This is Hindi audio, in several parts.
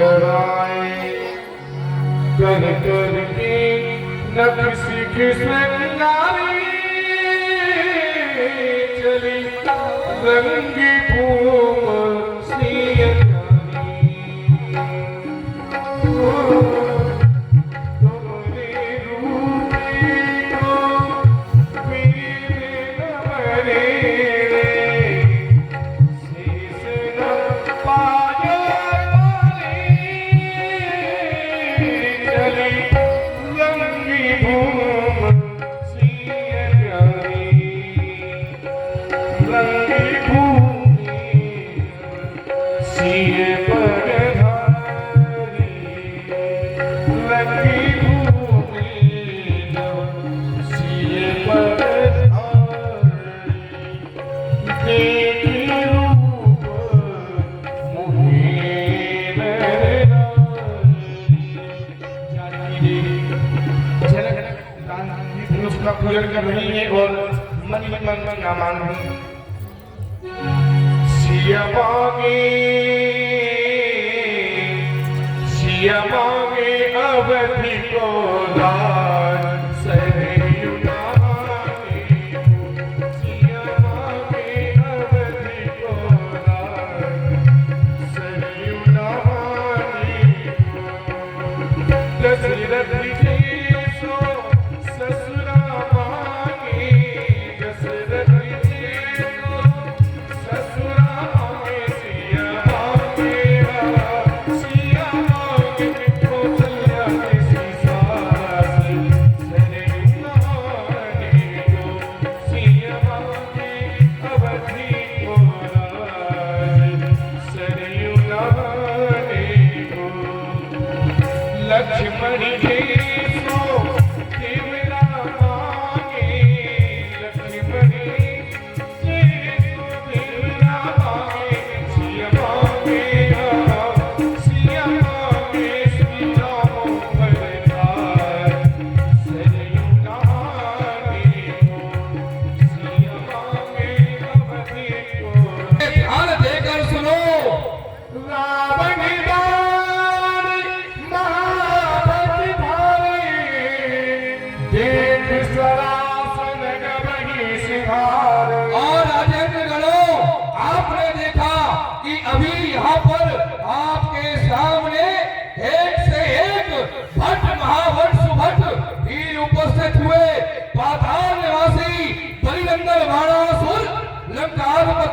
कराए कर कर के नक्शी खिसनारी चली रंगी भूम सियत पूजन कर रही है और मन मन ना मान रही सिया मांगे अवधि को दान सरयू मांगे सिया मांगे अवधि को दान सरयू मांगे दशरथ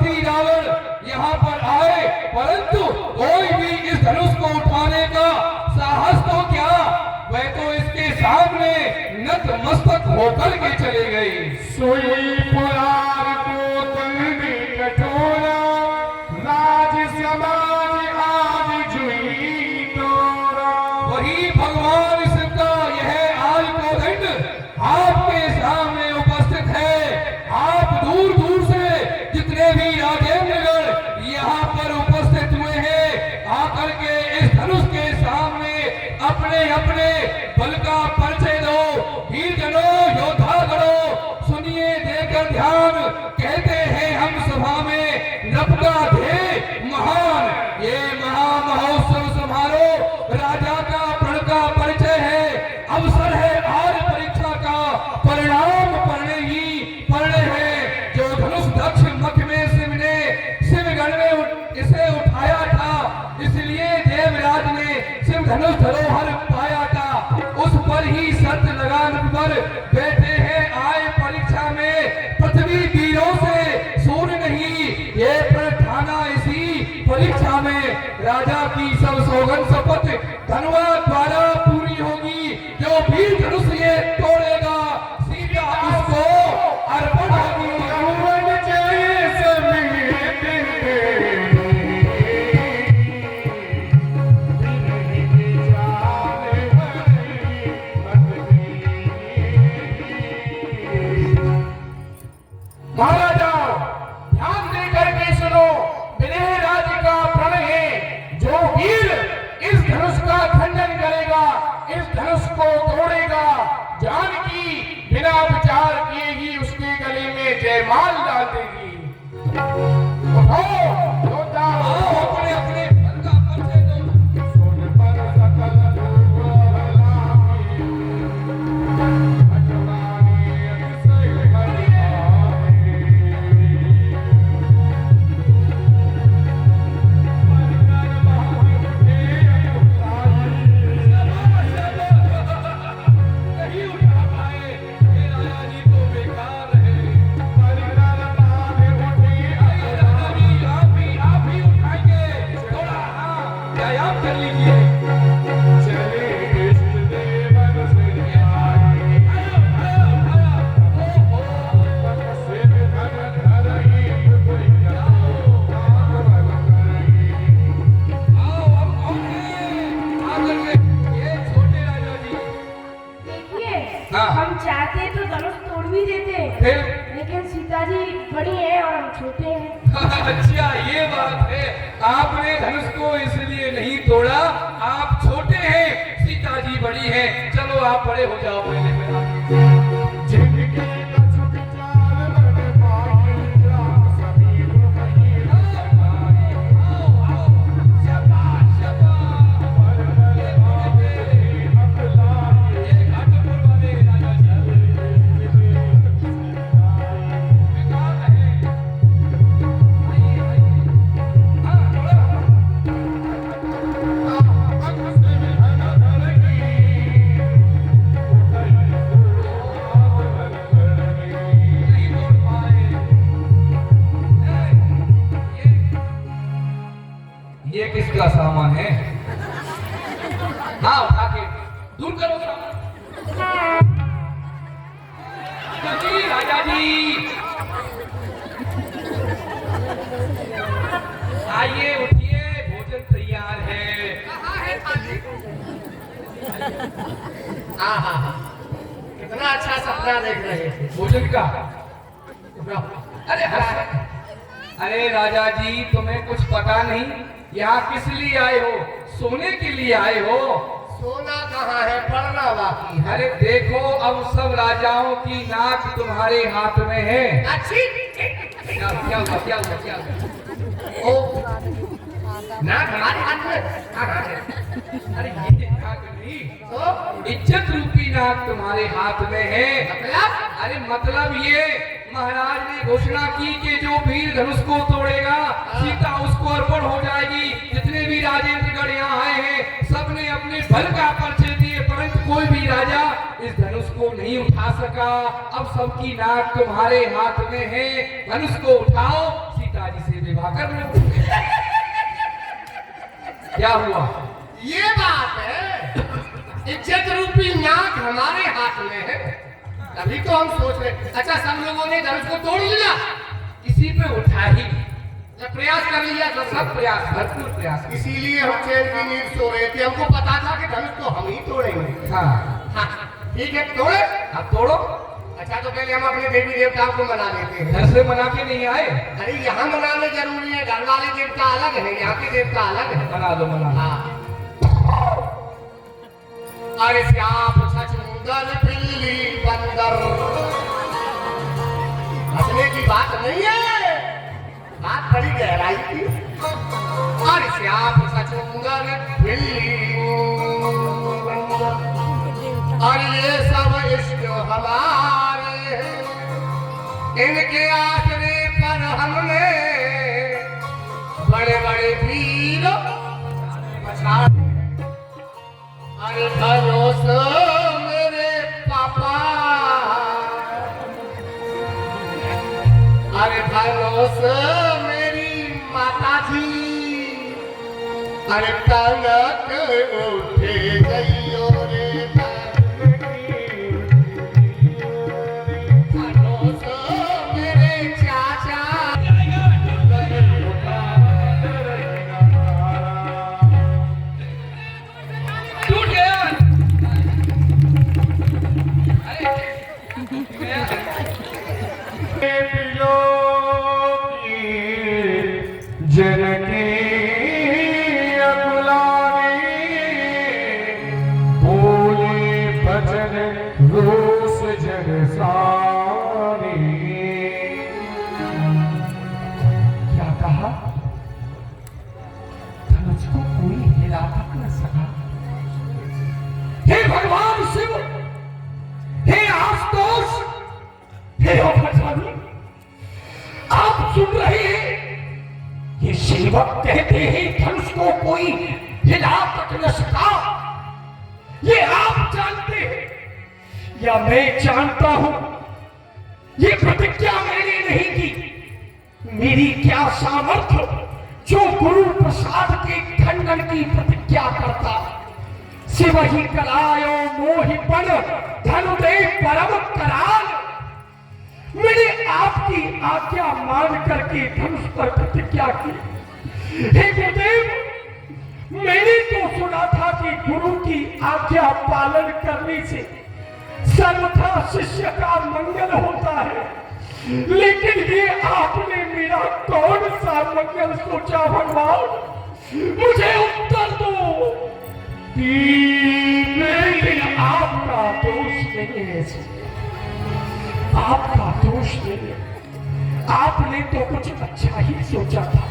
जी रावण यहाँ पर आए, परंतु कोई भी इस धनुष को उठाने का साहस तो क्या, वह तो इसके सामने नतमस्तक होकर के चले गए। सोई पुरार को तंगी कठोरा, राज समाज आज जुई तोरा। वही भगवान शिव का यह आज को दंड आपके सामने उपस्थित है। आप दूर दूर से जितने भी राजेंद्रगढ़ यहाँ पर उपस्थित हुए हैं, आकर के इस धनुष के सामने अपने अपने बल का परिचय दो। वीर जनों, योद्धा गणों, सुनिए देकर ध्यान, कहते हैं हम सभा में नपका ध्येय महान। ये महामहोत्सव समारोह राजा का प्रण का परिचय है, अवसर है आज परीक्षा का, परिणाम पढ़ने ही पढ़ने हैं। जो धनुष दक्ष मख में शिवगण ने इसे उठाया था, इसलिए देवराज ने शिव धनुष धरोहर पाया था। उस पर ही शर्त लगाने पर बैठे हैं आए परीक्षा में, पृथ्वी वीरों से शून्य नहीं, ये प्रार्थना इसी परीक्षा में। राजा की सब सौगंध शपथ धनुआ द्वारा पूरी होगी, जो वीर धनुष ये तोड़ेगा सीधा उसको अर्पण होगी। महाराजाओं, ध्यान देकर के सुनो, विदेह राज्य का प्रण है। जो वीर इस धनुष का खंडन करेगा, इस धनुष को तोड़ेगा, जानकी बिना विचार किए ही उसके गले में जयमाल डाल देगी। उठो योद्धा, अपने अपने बल का परिचय दो। आपने धनुष को इसलिए नहीं तोड़ा, आप छोटे हैं, सीता जी बड़ी हैं। चलो आप बड़े हो जाओ पहले ये किसका सामान है? हाँ उठा के दूर करो सामान। राजा जी आइए, उठिए, भोजन तैयार है। कितना अच्छा सपना देख रहे थे भोजन का। अरे राजा जी, तुम्हें कुछ पता नहीं, यहाँ किस लिए आए हो? सोने के लिए आए हो? सोना कहाँ है, पढ़ना बाकी है। अरे देखो, अब सब राजाओं की नाक तुम्हारे हाथ में है। अच्छी क्या हुआ, क्या हुआ, क्या हुआ? ओ नाक हमारे हाथ में कहाँ है? अरे ये नाक नहीं, तो इज्जत रूपी नाक तुम्हारे हाथ में है। मतलब? अरे मतलब ये, महाराज ने घोषणा की कि जो वीर धनुष को तोड़ेगा, सीता उसको अर्पण हो जाएगी। जितने भी राजेंद्रगढ़ यहाँ आए हैं, सबने अपने बल का परिचय दिए, परंतु कोई भी राजा इस धनुष को नहीं उठा सका। अब सबकी नाक तुम्हारे हाथ में है, धनुष को उठाओ, सीता जी से विवाह कर लो। क्या हुआ? ये बात है, इज्जत रूपी नाक हमारे हाथ में है, तभी तो हम सोच रहे। अच्छा, सब लोगों ने धनुष को तोड़ लिया, किसी पे उठा ही प्रयास कर लिया, तो सब प्रयास, भरपूर प्रयास। इसीलिए हम चैन की नींद सो रहे थे। हमको पता था कि धनुष तो हम ही तोड़ेंगे। हाँ ठीक है, तोड़े। आप तोड़ो। अच्छा, तो पहले हम अपने देवी देवताओं को मना लेते हैं। घर से मना के नहीं आए? अरे यहाँ मनाने जरूरी है, घर वाले देवता अलग है, यहाँ के देवता अलग है। मना दो, मना। हाँ। अरे श्याम सचमुंदर पिल्ली बंदर, हंसने की बात नहीं है, बात बड़ी गहराई की। अरे श्याम सचमुंदर पिल्ली बंदर, और ये सब इश्क हमारे, इनके आसरे पर हमने बड़े बड़े वीर बचा। अरे धनुष मेरे पापा, अरे धनुष मेरी माता जी, अरे कनक उठे गईयो रे धनुष मेरे चाचा। टूट गया। जनकी अकुलानी बोले भजन रोष जन सारी। क्या कहा? धनुष को कोई हिला तक न सका। हे भगवान शिव, हे आशुतोष, हे औखड़सानी, आप सुन रहे हैं? ये सेवक कहते हैं धनुष को कोई हिला तक न सका। ये आप जानते हैं या मैं जानता हूं? ये प्रतिज्ञा मैंने नहीं की। मेरी क्या सामर्थ्य जो गुरु प्रसाद के खंडन की प्रतिज्ञा करता। शिव ही करायो मोहि पण धनुदेव परम कराल। मैंने आपकी आज्ञा मान करके धनुष पर प्रतिज्ञा की। हे गुरुदेव, मैंने तो सुना था कि गुरु की आज्ञा पालन करने से सर्वथा शिष्य का मंगल होता है। लेकिन ये आपने मेरा कौन सा मंगल सोचा भगवान? मुझे उत्तर दो। लेकिन आपका दोष नहीं है, आपका दोष नहीं है। आपने तो कुछ अच्छा ही सोचा था,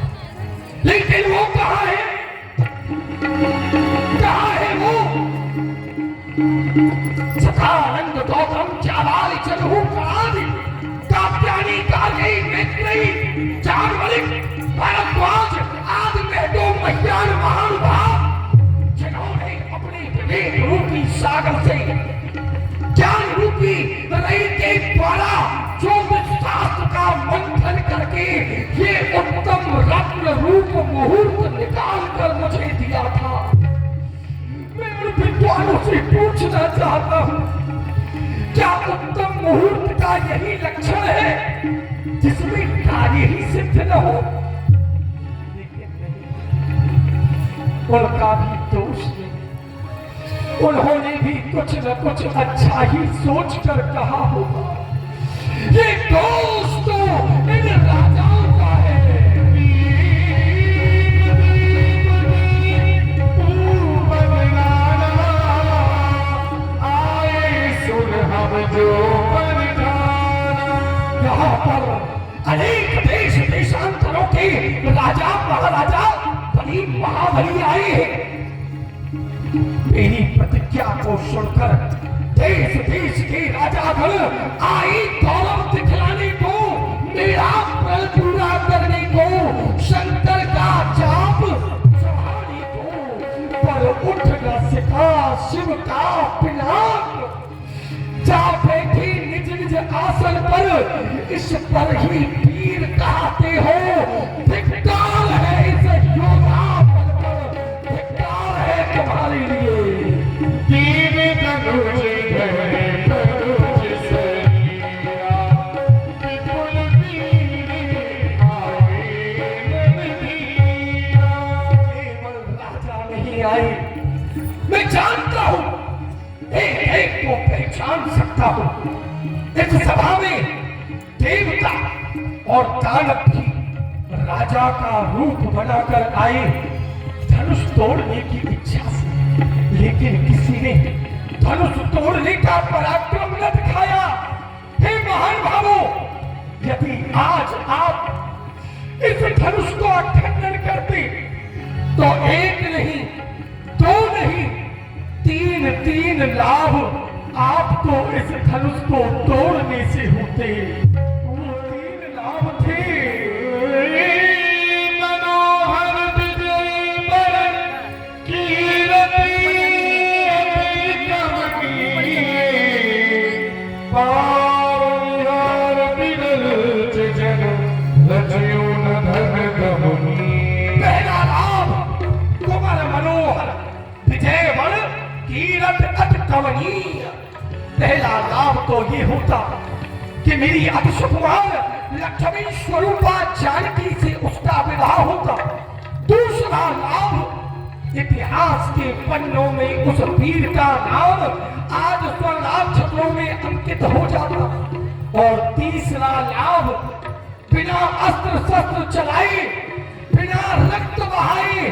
लेकिन वो कहाँ है? कहाँ है वो? सदानंद गौतम चावाल चलहू कादि कात्यायनी काली मैत्रेयी जागवलिक भारद्वाज आदि मेहदो मह्यान महानुभाव जिन्होंने अपने विवेक रूपी सागर से ज्ञान रूपी रई के द्वारा ज्योतिष शास्त्र का मंथन करके ये उत्तम रत्न रूप मुहूर्त निकाल कर मुझे दिया था। मैं उन विद्वानों से पूछना चाहता हूँ, क्या उत्तम मुहूर्त का यही लक्षण है जिसमें कार्य ही सिद्ध न हो? लेकिन नहीं, उनका भी दोष नहीं। उन्होंने भी कुछ न कुछ अच्छा ही सोच कर कहा होगा। ये दोष तो इन राजाओं का है। यहाँ पर अनेक देश देशांतरों के राजा महाराजा बड़ी महाबली आए हैं। मेरी प्रतिज्ञा को सुनकर देश देश के राजागण आई गौरव दिखलाने को, मेरा प्रण पूरा करने को, शंकर का जाप चढ़ाने को, पर उठ न सका शिव का पिनाक। जा बैठी निज निज आसन पर, इस पर ही पीर कहते हो। धिक्कार है इस योद्धा पद पर, धिक्कार है तुम्हारे लिए। तीर धनुष आई, मैं जानता हूं, एक को पहचान सकता हूं। इस सभा में देवता और दानव भी राजा का रूप बनाकर आए धनुष तोड़ने की इच्छा से, लेकिन किसी ने धनुष तोड़ने का पराक्रम न दिखाया। हे महान भावों, यदि आज आप इस धनुष को खंडन करते तो एक नहीं, दो नहीं, तीन लाभ आपको इस धनुष को तोड़ने से होते। वो 3 लाभ थे। मनोहर विजय बरन कीरति पार बिरल जन लजयो न धन गमनी। पहला लाभ कुमार मनोहर विजय बल कीरत अत कवनीय। पहला लाभ तो ये होता कि मेरी अतिशुकुमार लक्ष्मी स्वरूपा जानकी से उसका विवाह होता। दूसरा लाभ, इतिहास के पन्नों में उस वीर का नाम आज स्वर्णाक्षरों में अंकित हो जाता। और तीसरा लाभ, बिना अस्त्र शस्त्र चलाए, बिना रक्त बहाए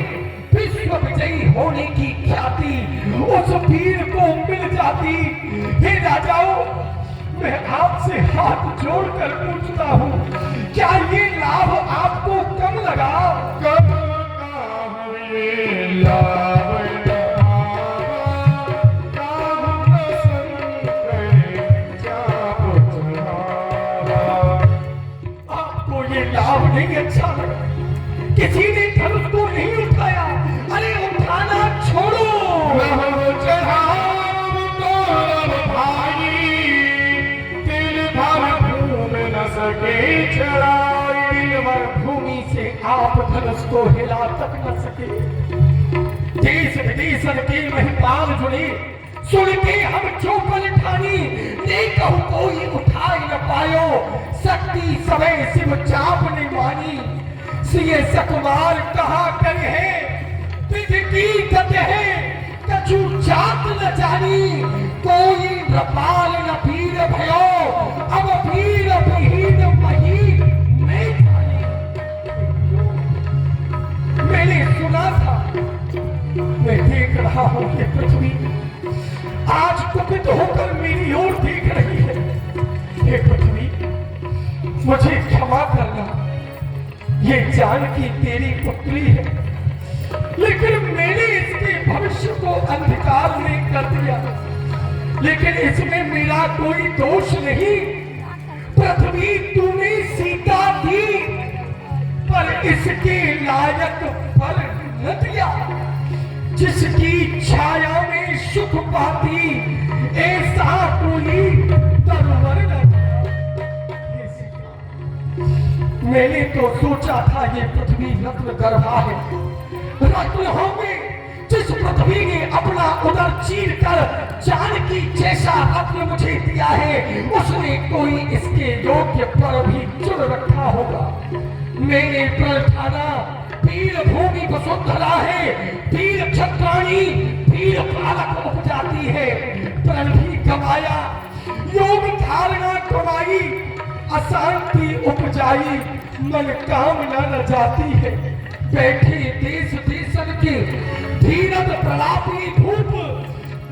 विश्व विजयी होने की ख्याति उस वीर को मिल जाती। हे राजाओं, मैं आपसे हाथ जोड़कर पूछता हूँ, क्या ये लाभ आपको कम लगा? कम ये लाभ आपको ये लाभ नहीं अच्छा लगा? किसी ने धनुष को नहीं उठाया? अरे उठाना छोड़ो। भाई तेरे भूमि न सके चढ़ाई, भूमि से आप धनुष को हिला तक न सके। देश विदेशन के महिपाल जुड़े, सुन के हम चौपल ठानी, ने कहू कोई उठा न पायो, शक्ति समय शिव चाप ने मानी। सिए सकुमार कहा करे है, की गत है, कछु जात न जानी, कोई नपाल न वीर भयो, अब वीर विहीन रहा हूं ये पृथ्वी आज कुपित होकर मेरी ओर देख रही है। हे पृथ्वी, मुझे क्षमा करना, ये जानकी तेरी पुत्री है, लेकिन मैंने इसके भविष्य को अंधकार में कर दिया। लेकिन इसमें मेरा कोई दोष नहीं। पृथ्वी तूने सीता दी, पर इसके लायक फल न दिया। जिसकी छाया में सुख पाती, ऐसा कोई तरवर न दिया। मैंने तो सोचा था ये पृथ्वी रत्न गर्भा है, रत्न होंगे। जिस पृथ्वी ने अपना उदर चीर कर जानकी जैसा रत्न मुझे दिया है, उसने कोई इसके योग्य पर भी चुन रखा होगा। मैंने प्रण ठाना, पीर भूमि वसुंधरा है, पीर क्षत्राणी, पीर पालक उपजाती है। प्रण भी गवाया, योग धारणा गवाई, अशांति उपजाई, मन कामना न जाती है। बैठे देश देशन के धीरज प्रलापी धूप,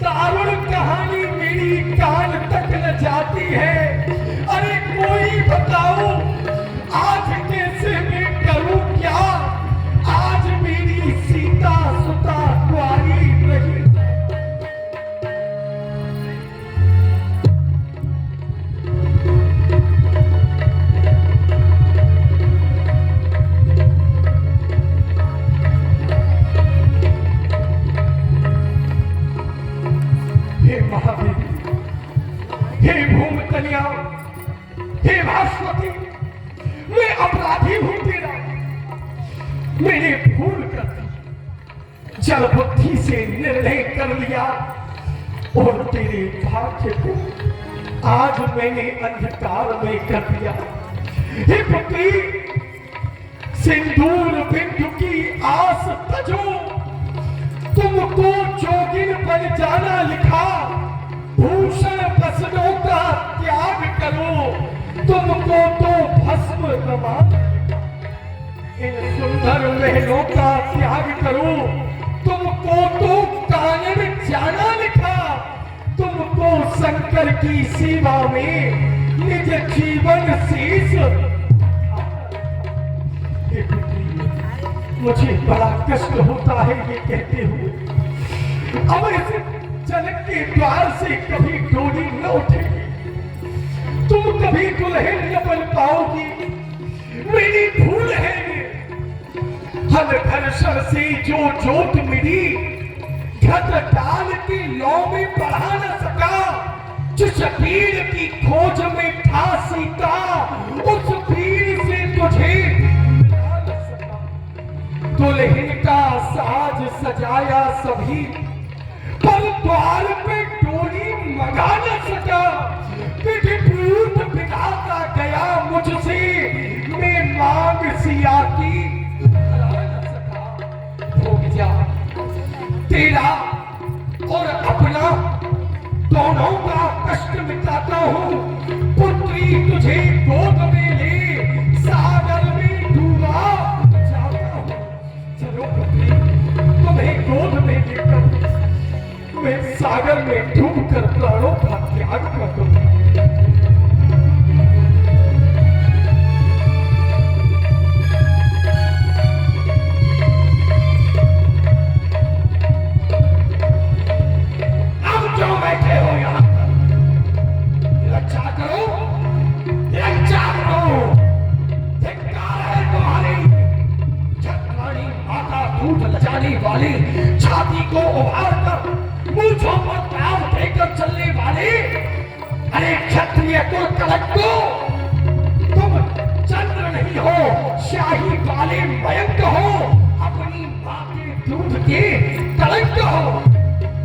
दारुण कहानी मेरी कान तक न जाती है। अरे कोई बताओ आज कैसे मैं करूं क्या? आज मेरी सीता सुता कुंवारी रही। हे भूम कन्या, हे भास्वती, मैं अपराधी हूं तेरा। मैंने भूल कर जल बुद्धि से निर्णय कर लिया और तेरे भाग्य को आज मैंने अंधकार में कर दिया। हे पुत्री, सिंदूर बिंदु की आस तजो, तुमको जोगिन बन जाना लिखा। भूषण बसनों का त्याग करो, तुमको तो भस्म नमान। इन सुंदर महलों का त्याग करो, तुमको तो कानन जाना लिखा। तुमको शंकर की सेवा में निज जीवन शेष। मुझे बड़ा कष्ट होता है ये कहते हुए। अब इस जनक के द्वार से कभी डोली न उठेगी, तुम कभी दुल्हन न बन पाओगी। मेरी भूल है ये। हर घर्षण से जो जोत मिली, घट डाल के लौ में बढ़ा न सका। जिस पीर की खोज में था सीता, उस पीर से तुझे मिला न सका। दुल्हन का साज सजाया सभी, पर द्वार पे डोली मंगा न सका। विधिपूत विधाता गया मुझसे, मैं मांग सिया की भरा न सका। भोग जा, तेरा और अपना दोनों का कष्ट मिटाता हूँ। पुत्री तुझे गोद में ले, सागर में डूबा जाता हूँ। चलो पुत्री, तुम्हें गोद में लेकर मैं सागर में डूबकर प्राणों का त्याग कर दूंगा। अब जो बैठे हो यहाँ रक्षा करो, रक्षा करो। धिक्कार है तुम्हारी छत्राणी माता, दूध लजाने वाली, छाती को उभार कर मूंछों पर ताव देकर चलने वाले। अरे क्षत्रिय को कलंको, तुम चंद्र नहीं हो, शाही वाले मयंक हो, अपनी मां के दूध के कलंक हो।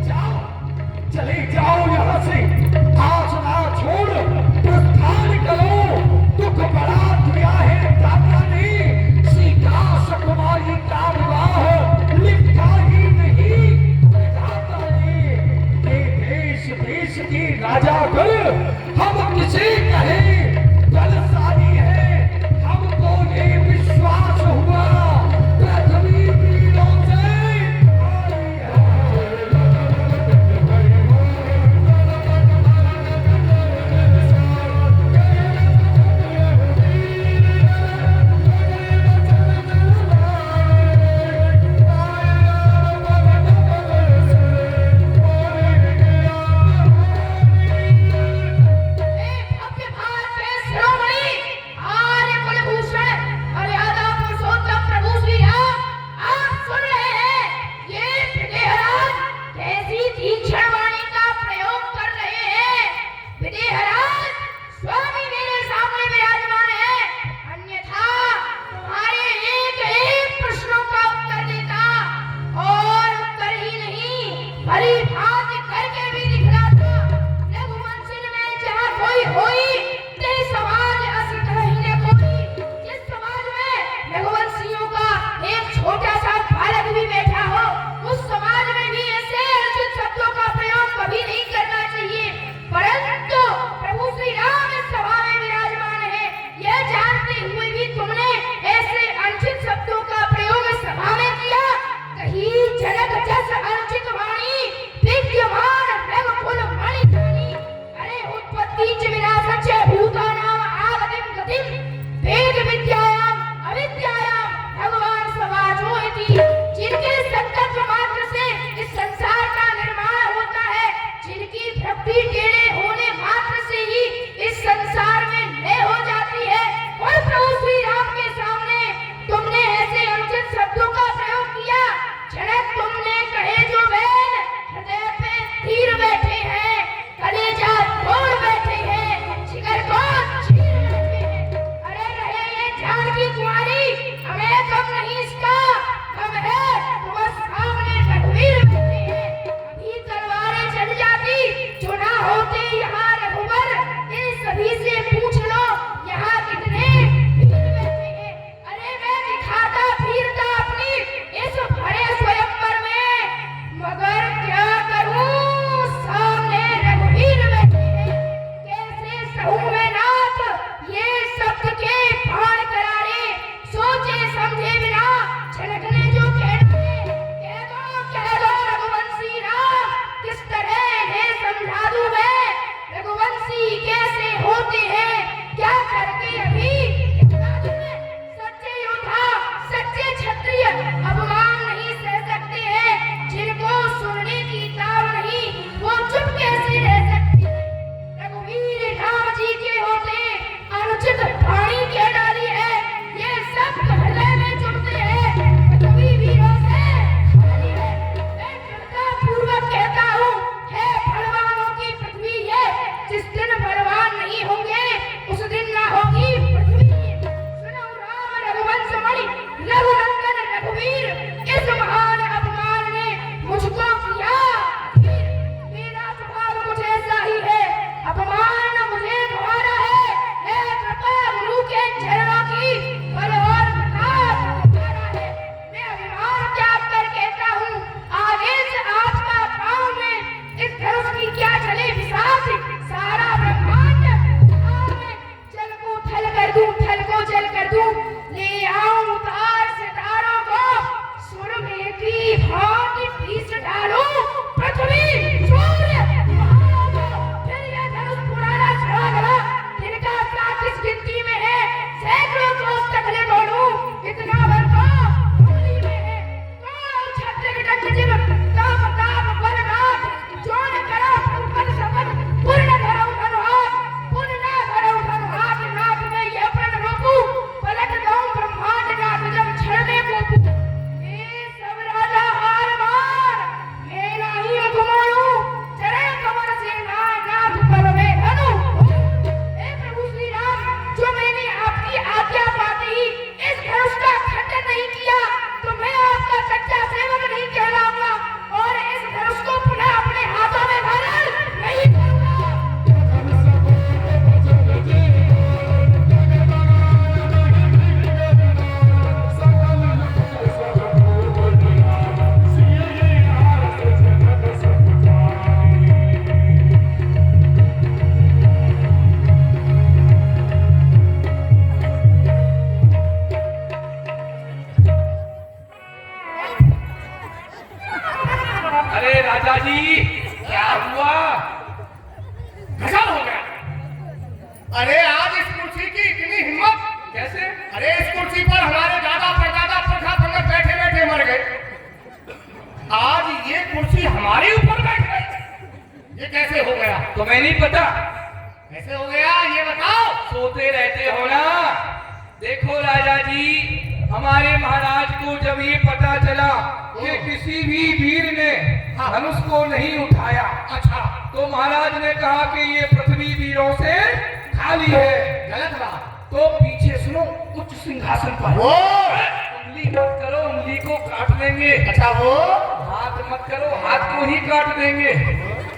जाओ, चले जाओ यहाँ से, आसरा छोड़ प्रस्थान करो। दुख बड़ा दिया है दाता ने, सीता सुकुमारी का विवाह लिखा ही नहीं दाता ने। ये देश देश के राजा कुल हम किसे कहें बलशाली है, हमको ये विश्वास हुआ। प्रथम अरे राजा जी क्या हुआ? गजब हो गया। अरे आज इस कुर्सी की इतनी हिम्मत कैसे? अरे इस कुर्सी पर हमारे दादा परदादा पुरखा पंडित बैठे बैठे मर गए, आज ये कुर्सी हमारे ऊपर बैठ गई, ये कैसे हो गया? तुम्हें नहीं पता? कैसे हो गया ये बताओ। सोते रहते हो ना। देखो राजा जी, हमारे महाराज को जब ये पता चला कि किसी भी वीर ने धनुष को नहीं उठाया, अच्छा, तो महाराज ने कहा कि ये पृथ्वी वीरों से खाली है। गलत बात। तो पीछे सुनो, उच्च सिंहासन पर वो उंगली मत करो, उंगली को काट देंगे। अच्छा, वो हाथ मत करो, हाथ को ही काट देंगे,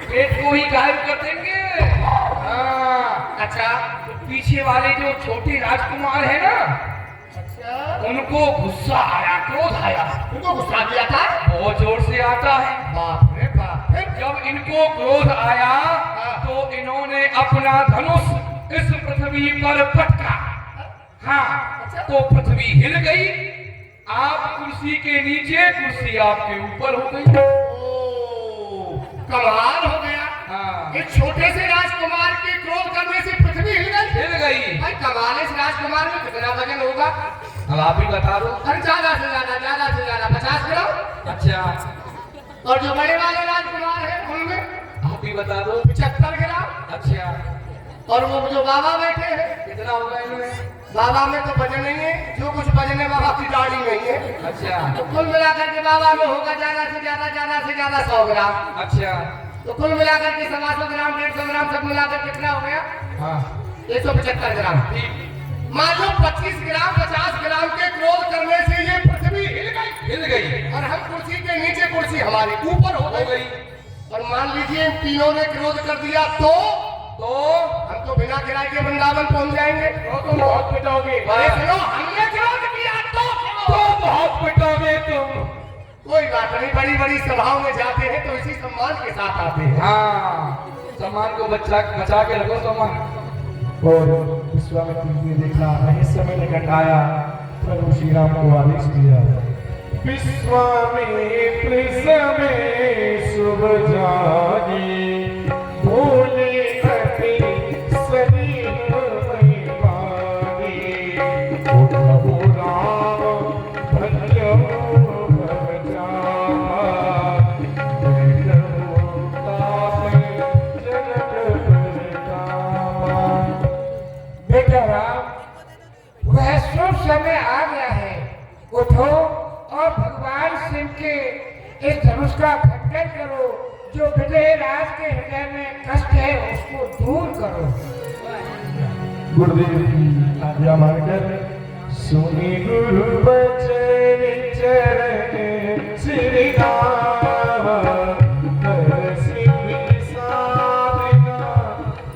पेट को ही घायल कर देंगे। हाँ, अच्छा, तो पीछे वाले जो छोटे राजकुमार है ना, अच्छा, उनको गुस्सा आया, क्रोध आया। उनको गुस्सा भी आता है? बहुत जोर से आता है। बाप रे बाप। फिर जब इनको क्रोध आया तो इन्होंने अपना धनुष इस पृथ्वी पर पटका। हाँ, तो पृथ्वी हिल गई, आप कुर्सी के नीचे, कुर्सी आपके ऊपर हो गई। ओ, कमाल हो गया। हाँ, इस छोटे से राजकुमार के क्रोध करने से पृथ्वी हिल गई। हिल गई। भाई कमाल, इस राजकुमार में कितना वजन होगा? अब आप ही बता दो। अरे ज्यादा से ज्यादा 50 ग्राम। अच्छा, और जो बड़े वाले राजकुमार है उनमें आप ही बता दो। 75 ग्राम। अच्छा, और वो जो बाबा बैठे हैं, कितना होगा इनमें? बाबा में तो वजन नहीं है, जो कुछ वजन है बाबा की दाढ़ी नहीं है। अच्छा, तो कुल मिलाकर के बाबा में होगा ज्यादा से ज्यादा 100 ग्राम। अच्छा, तो कुल मिलाकर के 125 ग्राम 150 ग्राम सब मिलाकर कितना हो गया? हाँ, 175 ग्राम। ठीक। मान लो 25 ग्राम 50 ग्राम के क्रोध करने से ये पृथ्वी हिल गई, हिल गई, और हम कुर्सी के नीचे, कुर्सी हमारे ऊपर हो गई। और मान लीजिए इन तीनों ने क्रोध कर दिया तो हम तो बिना किराए के वृंदावन पहुंच जाएंगे। तो तुम बहुत पिटोगे। अरे सुनो, हमने क्रोध किया तो बहुत पिटोगे तुम। कोई बात नहीं, बड़ी बड़ी सभाओं में जाते हैं तो इसी सम्मान के साथ आते हैं। हाँ, सम्मान को बचा के रखो, सम्मान। और विश्वामित्र जी ने देखा, रहस्य में निकट आया, प्रभु श्री राम को आदेश दिया, विश्वामित्र समय शुभ जानी, भोले अति शरीर में पानी, उठो राम भजो भव जामा, देखो ताप जनक परितामा। बेटा राम, वह शुभ समय आ गया है, उठो और भगवान शिव के इस धनुष का खंडन करो, जो विजयराज के हृदय में कष्ट है उसको दूर करो। गुरुदेव की आज्ञा मानकर सुनी गुरु बचन चरण श्री राम, कर सिद्धि साधना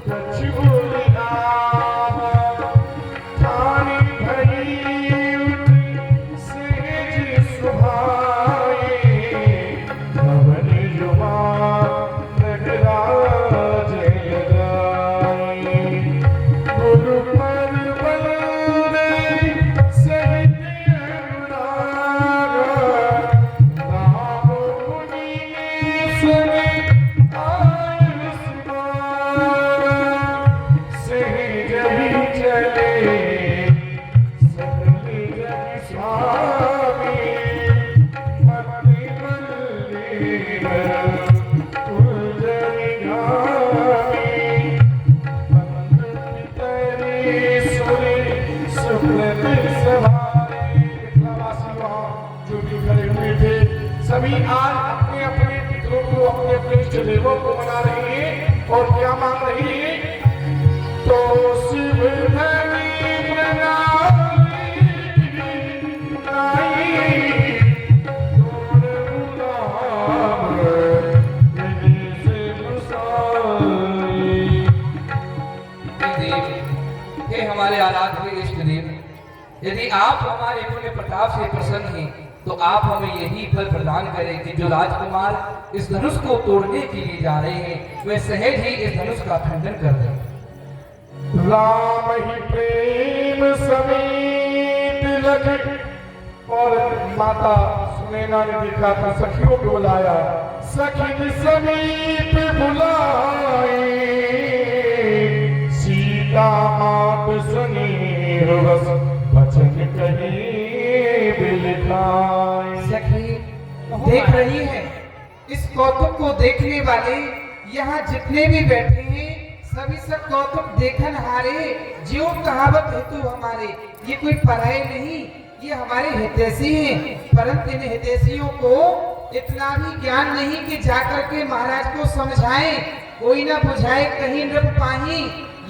कछु बोली नाम, ठानी भई उठी सहज सुभाए, भवन जुमा नटराज लगाए, गुरु पर बल दे सहित अनुराग, राम मुनि सुने आयुष मान, सहज ही चले सकल जग स्वामी, मति मल्लीन उलझन गामी, मंद पितरी सुनि सुकृत सवारे। मिथिलावासी वहाँ जो भी खड़े हुए थे, सभी आज अपने अपने पितरों को, अपने अपने इष्ट देवों को मना रही है और क्या मांग रही है? तो शिव धनी प्रणामी नाई, तोड़ गुलाम विधि से मुसाई। देव, हे हमारे आराध्य इष्ट देव, यदि आप हमारे पुण्य प्रताप से प्रसन्न हैं तो आप हमें यही फल प्रदान करें कि जो राजकुमार इस धनुष को तोड़ने के लिए जा रहे हैं वे सहज ही इस धनुष का खंडन कर दें। राम ही प्रेम समेत लखन और माता नैना ने देखा था, सखियों को बुलाया, सखी समीप बुलाए, सीता मात सुनी रस वचन कहीं बिलखाए। सखी देख रही है, इस कौतुक को देखने वाले यहाँ जितने भी बैठे हैं सभी सब कौतुक देखन हारे, जीव कहावत हेतु हमारे, ये कोई पराये नहीं, ये हमारे हितैषी हैं। परंतु इन हितैषियों को इतना भी ज्ञान नहीं कि जाकर के महाराज को समझाएं, कोई ना बुझाए कहीं नृप पाही,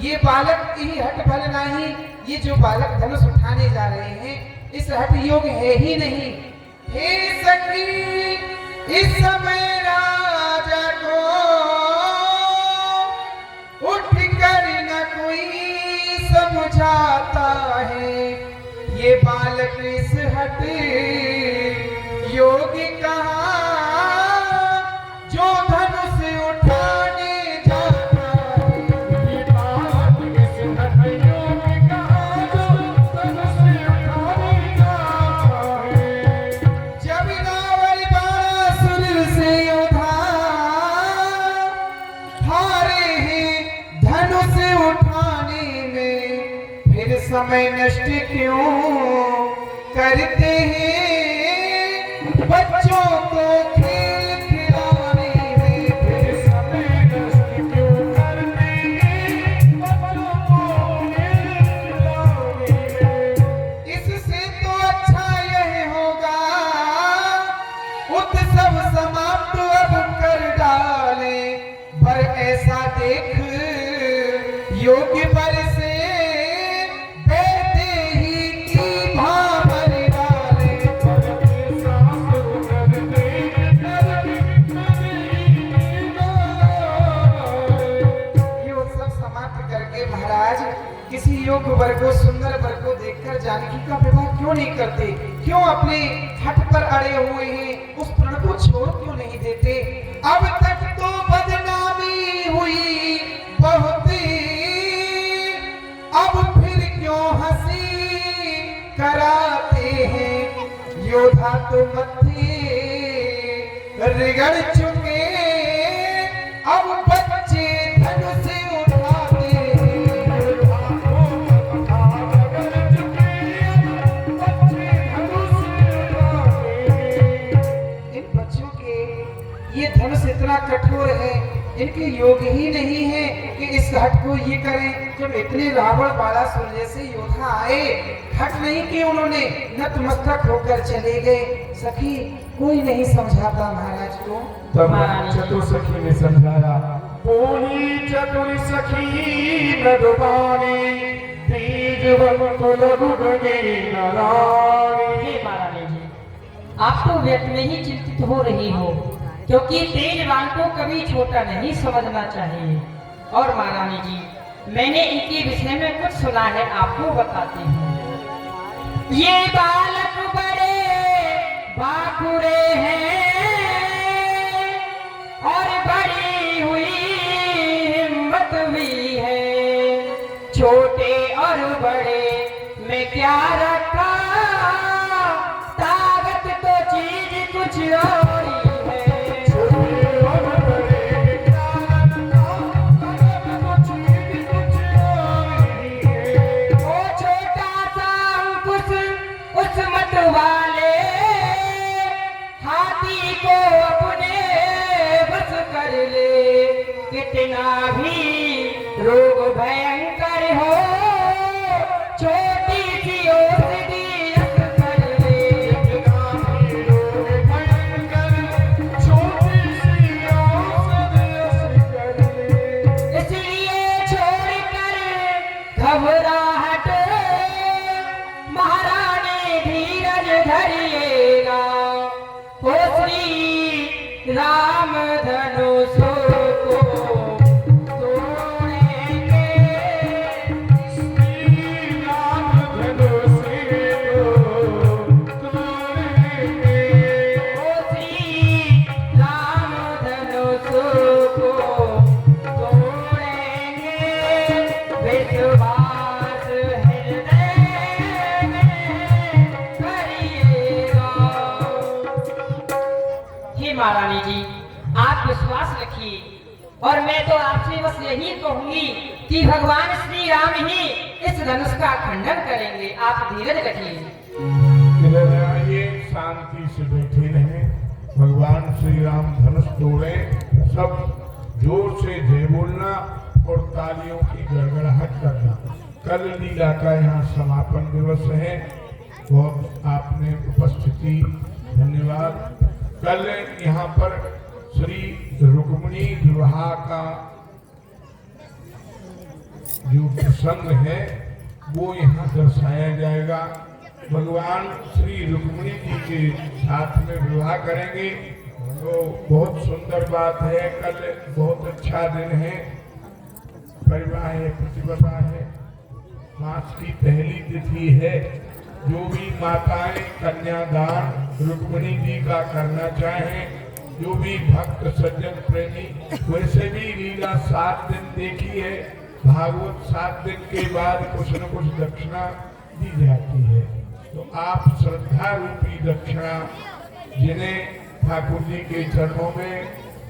ये बालक ही हट भल नहीं, ये जो बालक धनुष उठाने जा रहे हैं इस हट योग है ही नहीं। हे सखी इस समय राजा को उठ कर न कोई समझाता है, ये बालक इस हट योग कहा जो धनुष उठाने जाता है, ये बात इस हट योग कहा जो धनुष उठाने जाता है। जब रावण बाणासुर से उधार हारे हैं धनुष उठाने में, फिर समय नष्ट क्यों करते हैं बच्चों को खेल खिलाने में, फिर समय नष्ट क्यों करते हैं बच्चों को खेल खिलाने में। इससे तो अच्छा यह होगा उत्सव समाप्त अब कर डाले, पर ऐसा देख योग्य पर से बहते ही की भावर डाले। ये उत्सव समाप्त करके महाराज किसी योग वर को सुंदर वर को देखकर जानकी का विवाह क्यों नहीं करते, क्यों अपने हट पर अड़े हुए हैं, उस प्रण को छोड़ क्यों नहीं देते। अब तक तो बदनामी हुई बहुत, अब फिर क्यों हंसी कराते हैं, योद्धा तो मत्थे रिगड़ चुके, अब बच्चे धनुष उठाते हैं। इन बच्चों के ये धनुष इतना कठोर है, इनके योग ही नहीं है कि इस हट को ये करें। जब इतने रावण बाणासुर जैसे योद्धा आए, हट नहीं कि उन्होंने नतमस्तक होकर चले गए। सखी कोई नहीं समझाता महाराज को। तब चतुर सखी ने समझाया, बोली चतुर सखी नरवाणी, तेज वंत लघु गणी नारायणी। हे महारानी जी, आप तो व्यर्थ में ही चिंतित हो रही हो, क्योंकि तेजवान को कभी छोटा नहीं समझना चाहिए। और महारानी जी, मैंने इनके विषय में कुछ सुना है, आपको बताती हूँ। ये बालक बड़े बाकुरे हैं और बड़ी हुई हिम्मत भी है, छोटे और बड़े में क्या रखा, ताकत तो चीज कुछ और ही है। छोटे और बड़े में क्या रखा, ताकत तो चीज कुछ और ही है। वो छोटा सा अंकुश उस मत वाले हाथी को अपने बस कर ले, कितना भी रोग भयंकर हो, छोटी सी औषधि रस कर ले। कितना भी रोग भयंकर, छोटी सी औषधि रस कर ले। इसलिए छोड़कर घबराहट महारानी धीरज धरिएगा, ओ श्री राम धनुष को तोड़ेंगे, श्री राम धनुष को तोड़ेंगे। ओ श्री राम धनुष को तोड़ेंगे, विश्वास हृदय में करिएगा। देखिए महारानी जी, आप विश्वास रखिए और मैं तो आपसे बस यही कहूंगी कि भगवान श्री राम ही इस धनुष का खंडन करेंगे। आप धीरज रखिए। इधर आइए, शांति से बैठे रहें। भगवान श्री राम धनुष तोड़े, सब जोर से जय बोलना और तालियों की गड़गड़ाहट करना। कल लीला का यहाँ समापन दिवस है, बहुत आपने उपस्थिति, धन्यवाद। कल यहाँ पर श्री रुक्मिणी विवाह का जो प्रसंग है वो यहाँ दर्शाया जाएगा। भगवान श्री रुक्मिणी जी के साथ में विवाह करेंगे, तो बहुत सुंदर बात है। कल बहुत अच्छा दिन है, परिवाह है, प्रतिपदा है, मास की पहली तिथि है। जो भी माताएं कन्यादान रुक्मिणी जी का करना चाहें, जो भी भक्त सज्जन प्रेमी, वैसे भी लीला 7 दिन देखी है, भागवत 7 दिन के बाद कुछ न कुछ दक्षिणा दी जाती है। तो आप श्रद्धा रूपी दक्षिणा जिन्हें ठाकुर जी के चरणों में,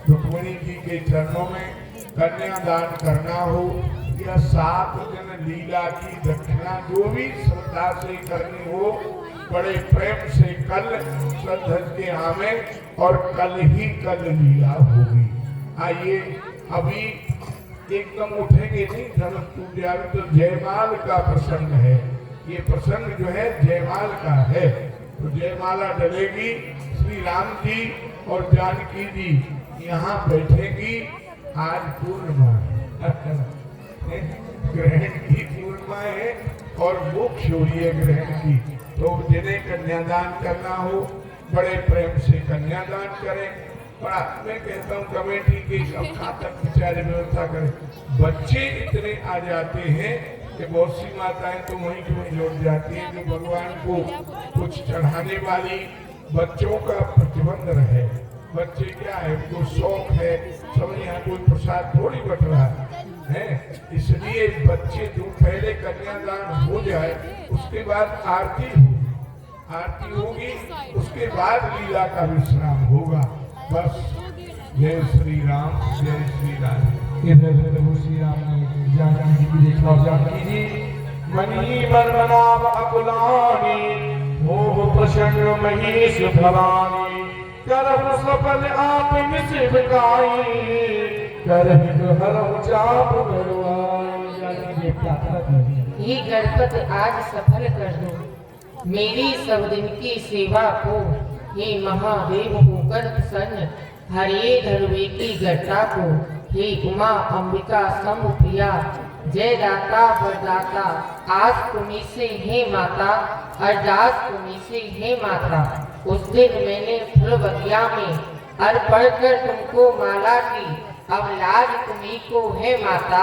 रुक्मिणी जी के चरणों में कन्यादान करना हो, या 7 दिन लीला की दक्षिणा जो भी श्रद्धा से करनी हो, बड़े प्रेम से कल सधज के आवें और कल ही कल लीला होगी। आइए, अभी एकदम उठेंगे नहीं, धनुष टूट जाए तो जयमाल का प्रसंग है। ये प्रसंग जो है जयमाल का है, तो जयमाला डलेगी। श्री राम जी और जानकी जी यहाँ बैठेगी। आज पूर्णिमा ग्रहण की पूर्णिमा है और मोक्ष हुई है ग्रहण की। तो जिन्हें कन्यादान करना हो, बड़े प्रेम से कन्यादान करें। और मैं कहता हूँ कमेटी की सब खातक बेचारे व्यवस्था करें। बच्चे इतने आ जाते हैं कि बहुत सी माताएं तो वहीं की वहीं लौट जाती हैं। जो भगवान को कुछ चढ़ाने वाली बच्चों का प्रतिबंध रहे। बच्चे क्या है, उनको शौक है, समझ यहाँ कोई प्रसाद थोड़ी बट रहा है। इसलिए बच्चे जो पहले कन्यादान हो जाए, उसके बाद आरती होगी, उसके बाद लीला का विश्राम होगा। बस जय श्री राम, जय श्री राम। इधर श्री राम ने जानकी जी देखा, जानकी जी मणि बरनाम अकुलानी, मोह प्रसन्न महेश भवानी, करम सफल आप निशिवकाई, करहित हरम चाप बलवाई। जानकी जी प्रार्थना करती, ये गणपत आज सफल कर दो मेरी सब दिन की सेवा को। हे महादेव होकर प्रसन्न, हरिये धरवे की गट्टा को। हे उमा अंबिका समप्रिया, जय दाता वरदाता, आज तुम्हीं से हे माता, अरदास तुम्हीं से हे माता। उस दिन मैंने फुलबगिया में अर्पण कर तुमको माला की, अब लाज तुम्हीं को है माता,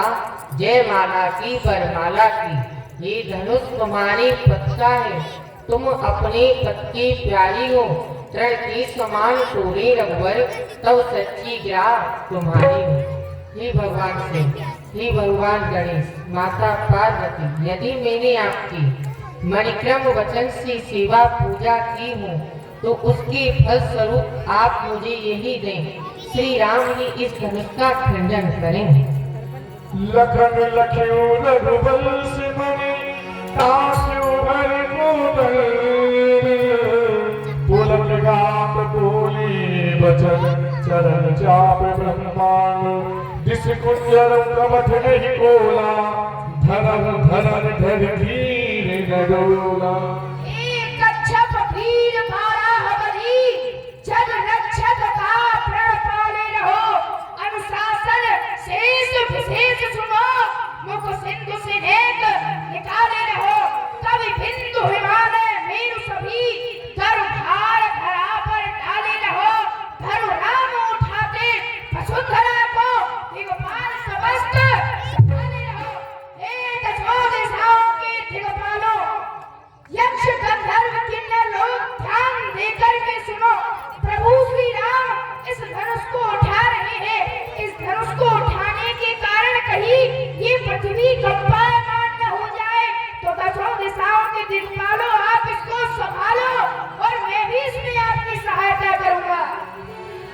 जय माला की वरमाला की। ये धनुष तुम्हारी पथ का है, तुम अपने पथ की प्यारी हो। तृण की समान टोरे रघुवर, तब सच्ची ग्राह तुम्हारी हो। हे भगवान शिव, हे भगवान गणेश, माता पार्वती, यदि मैंने आपकी मणिक्रम वचन से सेवा पूजा की हो, तो उसके फल स्वरूप आप मुझे यही दें, श्री राम ही इस धनुष का खंडन करें। लखन लख्यो रघुबल सिमरन, तास्यो भर कोदल, पुलक गात बोली बचन, चरण चाप ब्रह्मांड, जिस कुंजर कवच नहीं बोला, धरन धरन धर धीर न डोला। एक कच्छप भीर भारा हवरी, जग रक्षक का प्रण पाले रहो। अनुशासन शेष विशेष सुनो, मुख सिंधु से नेक निकाले रहो। कवि बिंदु हिमालय मेरु सभी, धरु भार धरा पर डाले रहो। धरु राम उठाते वसुंधरा को, दिगपाल समस्त संभाले रहो। हे दशों दिशाओं के दिगपालो, यक्ष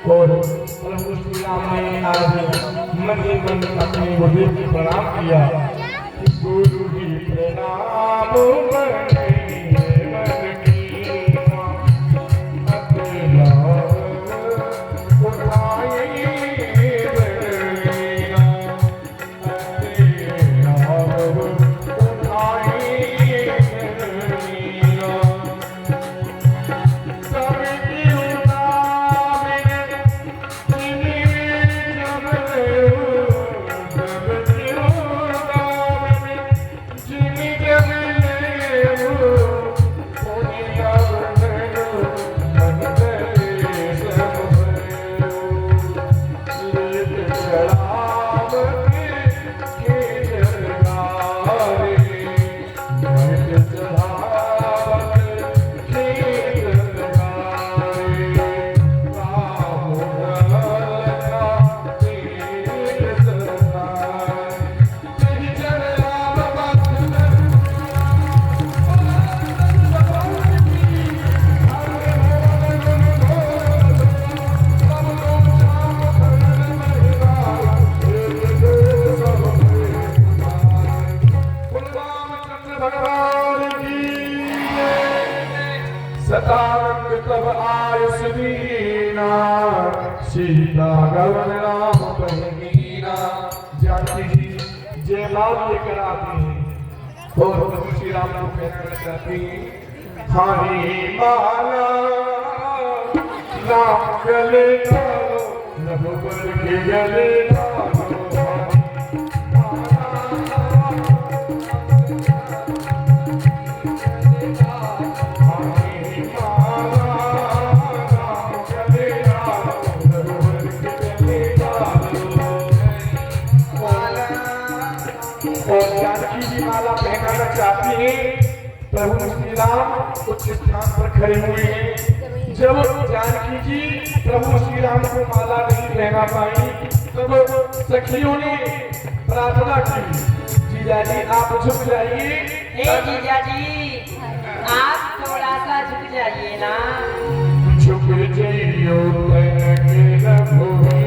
और प्रभु श्री राम ने आज मन ही मन अपने गुरुदेव को प्रणाम किया। गुरु जी प्रणाम सतारंग तब आयुष दीना सीता गवन राम बहनीना। जानकी जी जयमाल लेकर आती हैं और प्रभु श्री राम को कहना चाहती हैं, हारी माला राम गले डालो, रघुबर के गले डालो। और जानकी जी माला पहनाना चाहती हैं। प्रभु श्री राम उच्च स्थान पर खड़े हुए हैं। जब जानकी जी प्रभु श्री राम को माला नहीं पहना पाई तब सखियों ने प्रार्थना की, जीजा जी आप झुक जाइए। हे जीजा जी आप थोड़ा सा झुक जाइए ना। झुक जाइयो के न भूमि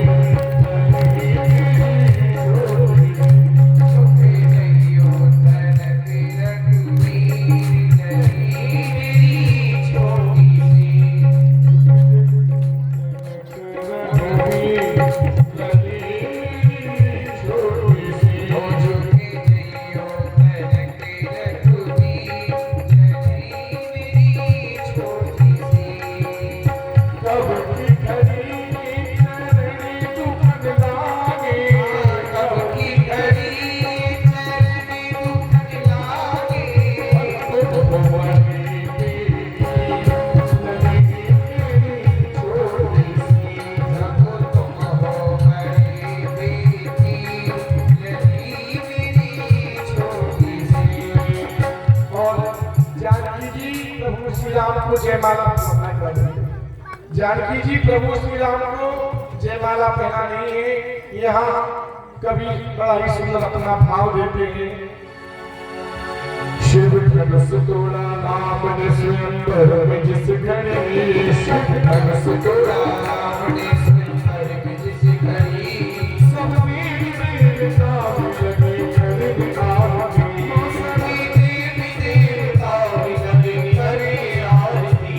जानकी जी प्रभु श्री राम को जयमाला पहना नहीं है। यहाँ कभी बड़ा ही सुंदर अपना भाव देते हैं। शिव धनुष तोड़ा नाम ने स्वयंवर में जिस घड़ी, शिव धनुष तोड़ा नाम ने स्वयंवर में जिस घड़ी, सब वीर देवता लगे कर आरती, सभी देवी देवता लगे कर आरती।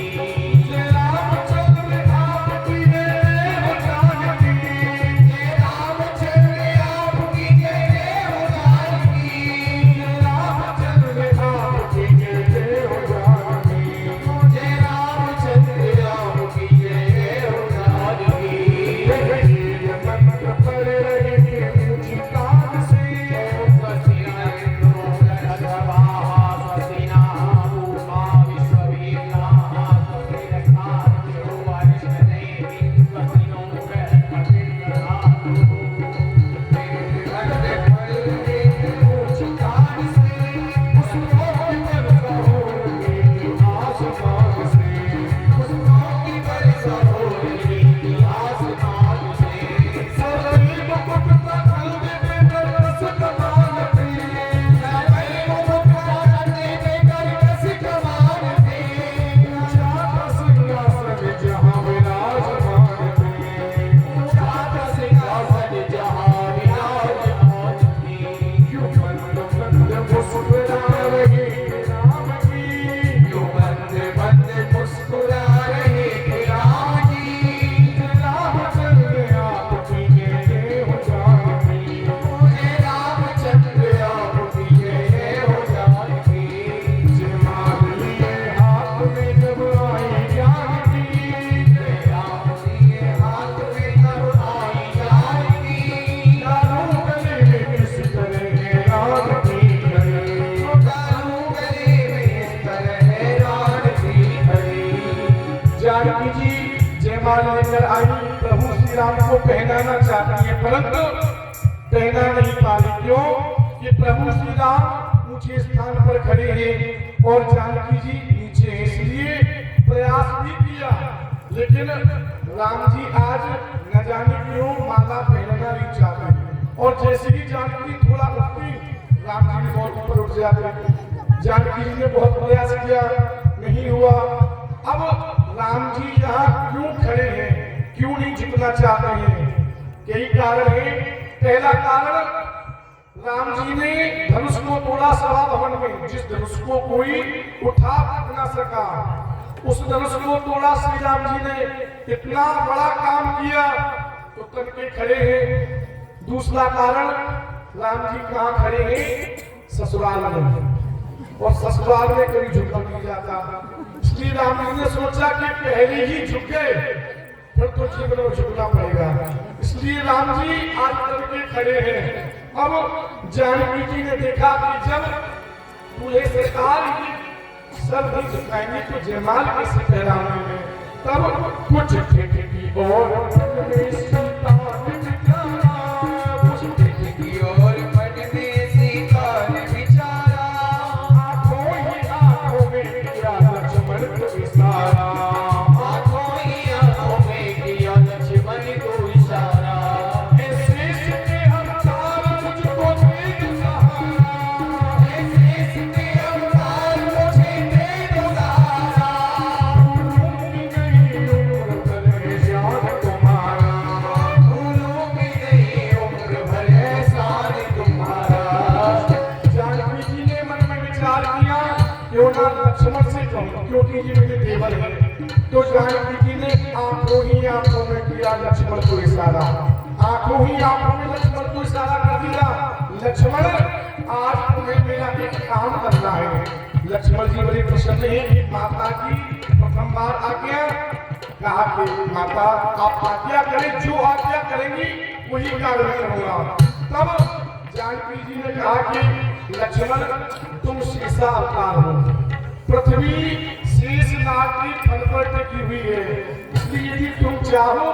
लेकर आई प्रभु श्री राम को पहनाना चाहती है, परंतु पहना नहीं पा रही। क्यों? कि प्रभु श्री राम ऊंचे स्थान पर खड़े हैं और जानकी जी नीचे हैं, इसलिए प्रयास भी किया, लेकिन राम जी आज न जाने क्यों माला पहनना नहीं चाहते। और जैसे ही जानकी थोड़ा उठती, राम जी भी बहुत ऊपर उठ जाते। जानकी जी ने बहुत प्रयास किया, नहीं हुआ। अब राम जी यहाँ क्यों खड़े हैं, क्यों नहीं झुकना चाहते हैं? कई कारण है। पहला कारण, राम जी ने धनुष को तोड़ा सभा भवन में। जिस धनुष को कोई उठा तक न सका, उस धनुष को तोड़ा श्री राम जी ने। इतना बड़ा काम किया तो तन के खड़े हैं। दूसरा कारण, राम जी कहाँ खड़े हैं? ससुराल में, और ससुराल में कभी झुका नहीं जाता। इसलिए राम जी ने सोचा कि पहले ही झुक गए, फिर तो जीवन में झुकना पड़ेगा। इसलिए राम जी आज करके खड़े हैं। अब जानकी जी ने देखा कि जब दूल्हे सरकार सब ही झुकाएंगे तो जयमाल कैसे पहराने में, तब कुछ ठेके की और लक्ष्मण से कहूं, क्योंकि ये मेरे देवर है। तो जानकी जी ने आंखों ही आंखों में किया लक्ष्मण को इशारा, आंखों ही आंखों में लक्ष्मण को इशारा कर दिया, लक्ष्मण आज तुम्हें मेरा एक काम करना है। लक्ष्मण जी बड़े प्रसन्न हैं। माता की प्रथम बार आज्ञा, कहा कि माता आप आज्ञा करें, जो आज्ञा करेंगी वही कार्य करूंगा। तब जानकी जी ने कहा कि लक्ष्मण तुम शीशा अवतार हो, पृथ्वी शेष नाग की फल पर टिकी हुई है, इसलिए यदि तुम चाहो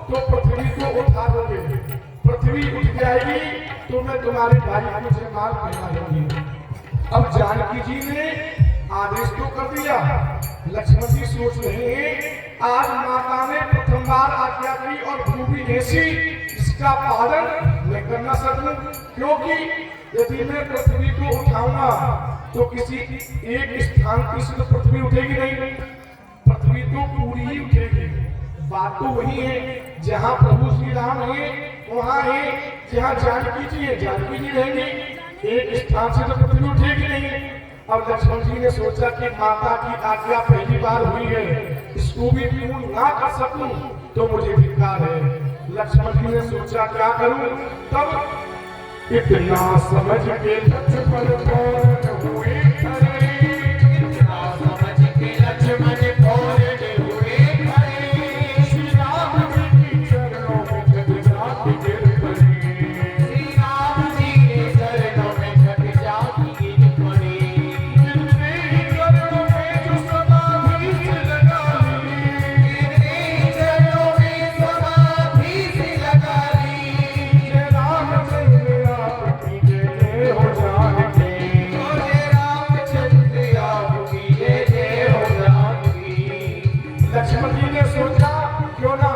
तो पृथ्वी को उठा दोगे। पृथ्वी उठ जाएगी तो मैं तुम्हारे भाई को जयमाल पहना दूंगी। अब जानकी जी ने आदेश तो कर दिया, लक्ष्मण जी सोच रहे हैं आज माता ने प्रथम बार आज्ञा की और भूमि ऐसी इसका पालन मैं कर न सकूं, क्योंकि यदि मैं पृथ्वी को उठाऊंगा तो किसी एक स्थान की से तो पृथ्वी उठेगी नहीं, पृथ्वी तो पूरी ही उठेगी। बात तो वही है, जहाँ प्रभु श्री राम है वहाँ है, जहाँ जानकी जी है जानकी जी रहेंगी, एक स्थान से तो पृथ्वी उठेगी नहीं। अब लक्ष्मण जी ने सोचा कि माता की आज्ञा पहली बार हुई है, इसको भी पूर्ण ना कर सकूं तो मुझे धिक्कार है। लक्ष्मण जी ने सोचा क्या करूं, तब इतना समझ के लक्ष्मण फौरन हुए खड़े, इतना समझ के लक्ष्मण फौरन हुए खड़े, श्री राम जी के चरणों में झुक जाके गिर पड़े, श्री राम जी के चरणों में झुक जाके गिर पड़े, गिरते ही चरणों में जो समाधि से लगा ली, गिरते ही चरणों में समाधि से लगा ली, जय रामचंद्र हो जानकी, जय रामचंद्र आपकी जय जय हो जानकी। लक्ष्मण जी ने सोचा क्यों ना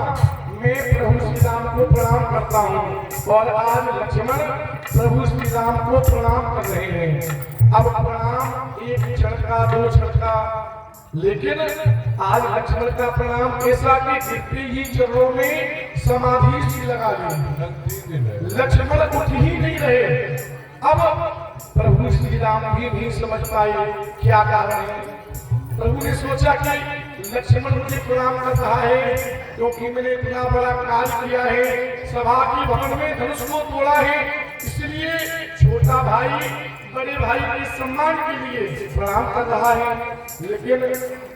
मैं प्रभु श्री राम को प्रणाम करता हूँ, और आज लक्ष्मण प्रभु श्री राम को प्रणाम कर रहे हैं। अब प्रणाम एक क्षण का दो क्षण का, लेकिन आज लक्ष्मण का प्रणाम ऐसा कि गिरते ही चरणों में समाधि सी लगा ली, लक्ष्मण उठ ही नहीं रहे। अब प्रभु श्री राम भी नहीं समझ पाए क्या कारण है। प्रभु ने सोचा कि लक्ष्मण मुझे प्रणाम कर रहा है क्योंकि मैंने इतना बड़ा कार्य किया है, सभा के भवन में धनुष को तोड़ा है, इसलिए छोटा भाई बड़े भाई के सम्मान के लिए प्रणाम कर रहा है। लेकिन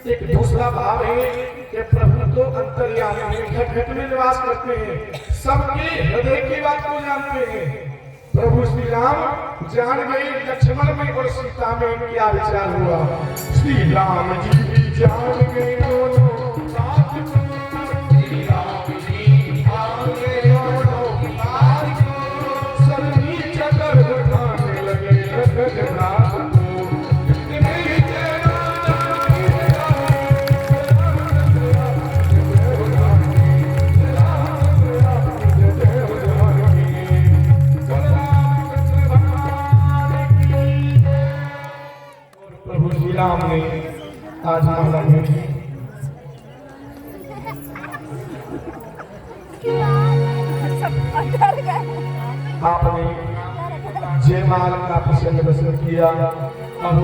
एक दूसरा भाव है कि प्रभु तो अंतर्यामी हैं, घर घर में निवास करते हैं, सबके हृदय की बात को जानते हैं। प्रभु श्री राम जान गए लक्ष्मण में और सीता में क्या विचार हुआ। श्री राम जी भी जान गए दोनों साथ, श्री राम राम ने आज माला भेजी। आपने जयमाल का प्रसंग दर्शन किया। अब